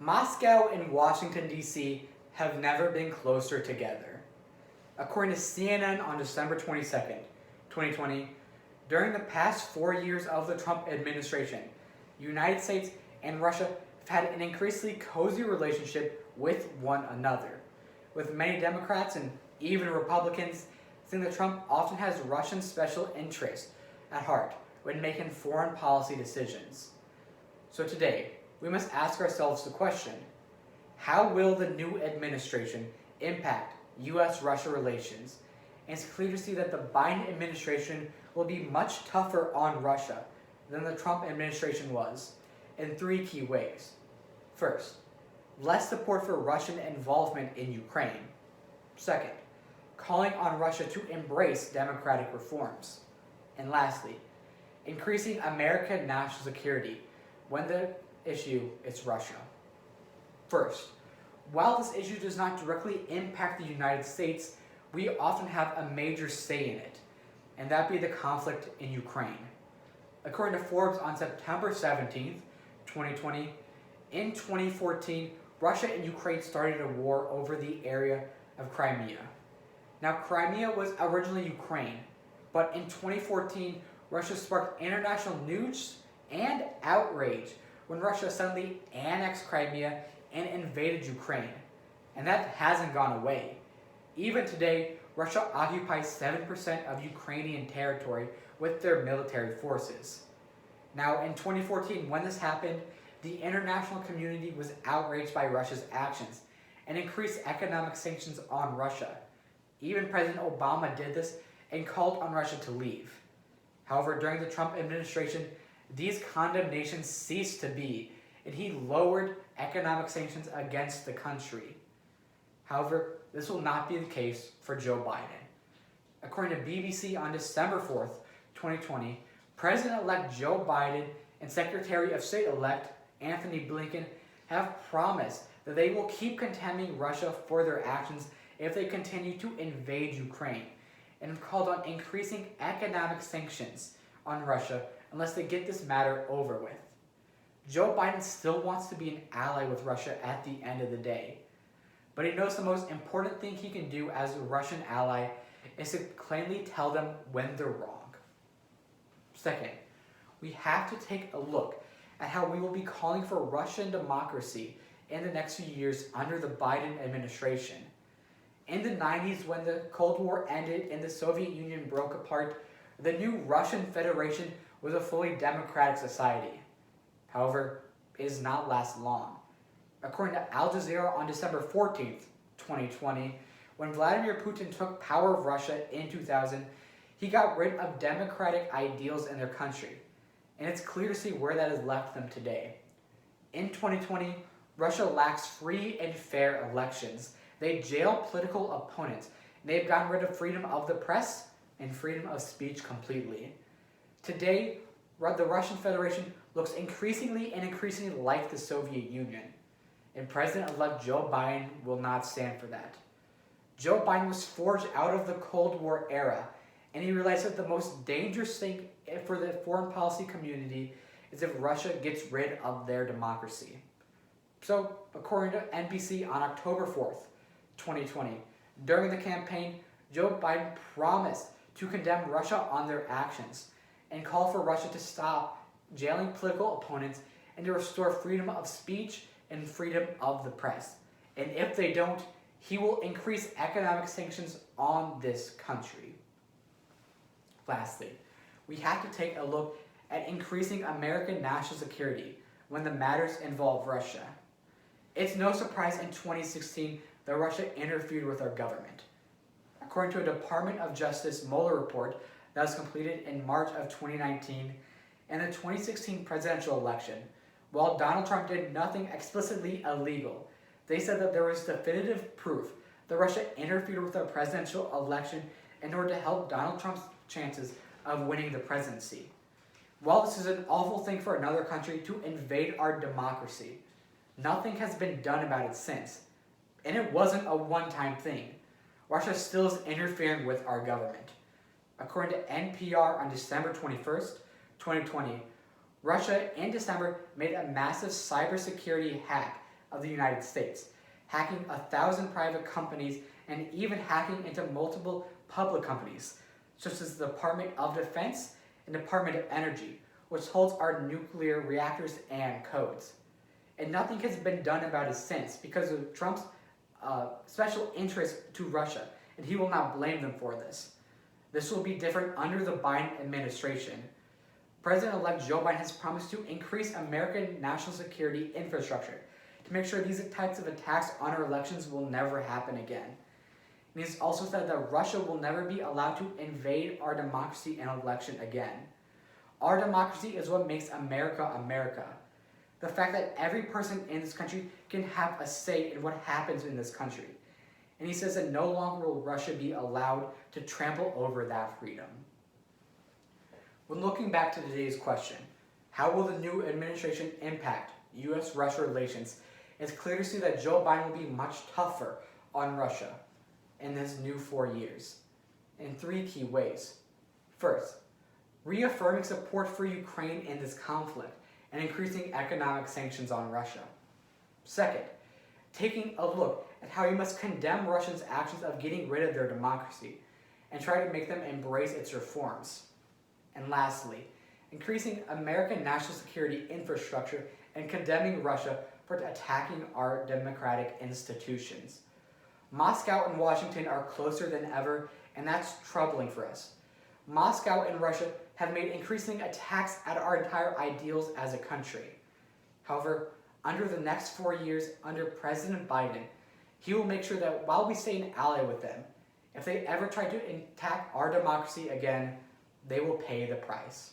Moscow and Washington, D.C. have never been closer together. According to CNN on December 22nd, 2020, during the past 4 years of the Trump administration, the United States and Russia have had an increasingly cozy relationship with one another, with many Democrats and even Republicans saying that Trump often has Russian special interests at heart when making foreign policy decisions. So today, we must ask ourselves the question, how will the new administration impact U.S.-Russia relations? And it's clear to see that the Biden administration will be much tougher on Russia than the Trump administration was in 3 key ways. First, less support for Russian involvement in Ukraine. Second, calling on Russia to embrace democratic reforms. And lastly, increasing American national security when the issue is Russia. First, while this issue does not directly impact the United States, we often have a major say in it, and that be the conflict in Ukraine. According to Forbes on September 17th, 2020, in 2014, Russia and Ukraine started a war over the area of Crimea. Now, Crimea was originally Ukraine, but in 2014, Russia sparked international news and outrage when Russia suddenly annexed Crimea and invaded Ukraine. And that hasn't gone away. Even today, Russia occupies 7% of Ukrainian territory with their military forces. Now, in 2014, when this happened, the international community was outraged by Russia's actions and increased economic sanctions on Russia. Even President Obama did this and called on Russia to leave. However, during the Trump administration, these condemnations ceased to be, and he lowered economic sanctions against the country. However, this will not be the case for Joe Biden. According to BBC on December 4th, 2020, President-elect Joe Biden and Secretary of State-elect Anthony Blinken have promised that they will keep condemning Russia for their actions if they continue to invade Ukraine, and have called on increasing economic sanctions on Russia unless they get this matter over with. Joe Biden still wants to be an ally with Russia at the end of the day, but he knows the most important thing he can do as a Russian ally is to plainly tell them when they're wrong. Second, we have to take a look at how we will be calling for Russian democracy in the next few years under the Biden administration. In the 90s, when the Cold War ended and the Soviet Union broke apart, the new Russian Federation was a fully democratic society. However, it does not last long. According to Al Jazeera on December 14th, 2020, when Vladimir Putin took power of Russia in 2000, he got rid of democratic ideals in their country. And it's clear to see where that has left them today. In 2020, Russia lacks free and fair elections. They jail political opponents. And they've gotten rid of freedom of the press and freedom of speech completely. Today, the Russian Federation looks increasingly like the Soviet Union. And President-elect Joe Biden will not stand for that. Joe Biden was forged out of the Cold War era, and he realized that the most dangerous thing for the foreign policy community is if Russia gets rid of their democracy. So, according to NBC on October 4th, 2020, during the campaign, Joe Biden promised to condemn Russia on their actions and call for Russia to stop jailing political opponents and to restore freedom of speech and freedom of the press. And if they don't, he will increase economic sanctions on this country. Lastly, we have to take a look at increasing American national security when the matters involve Russia. It's no surprise in 2016 that Russia interfered with our government. According to a Department of Justice Mueller report that was completed in March of 2019, in the 2016 presidential election, while Donald Trump did nothing explicitly illegal, they said that there was definitive proof that Russia interfered with our presidential election in order to help Donald Trump's chances of winning the presidency. While this is an awful thing for another country to invade our democracy, nothing has been done about it since. And it wasn't a one-time thing. Russia still is interfering with our government. According to NPR on December 21st, 2020, Russia in December made a massive cybersecurity hack of the United States, hacking 1,000 private companies and even hacking into multiple public companies, such as the Department of Defense and Department of Energy, which holds our nuclear reactors and codes. And nothing has been done about it since because of Trump's special interest to Russia, and he will not blame them for this. This will be different under the Biden administration. President-elect Joe Biden has promised to increase American national security infrastructure to make sure these types of attacks on our elections will never happen again. And he's also said that Russia will never be allowed to invade our democracy and election again. Our democracy is what makes America America. The fact that every person in this country can have a say in what happens in this country. And he says that no longer will Russia be allowed to trample over that freedom. When looking back to today's question, how will the new administration impact U.S.-Russia relations? It's clear to see that Joe Biden will be much tougher on Russia in his new 4 years in 3 key ways. First, reaffirming support for Ukraine in this conflict and increasing economic sanctions on Russia. Second, taking a look at how he must condemn Russia's actions of getting rid of their democracy and try to make them embrace its reforms. And lastly, increasing American national security infrastructure and condemning Russia for attacking our democratic institutions. Moscow and Washington are closer than ever, and that's troubling for us. Moscow and Russia have made increasing attacks at our entire ideals as a country. However, under the next 4 years under President Biden, he will make sure that while we stay an ally with them, if they ever try to attack our democracy again, they will pay the price.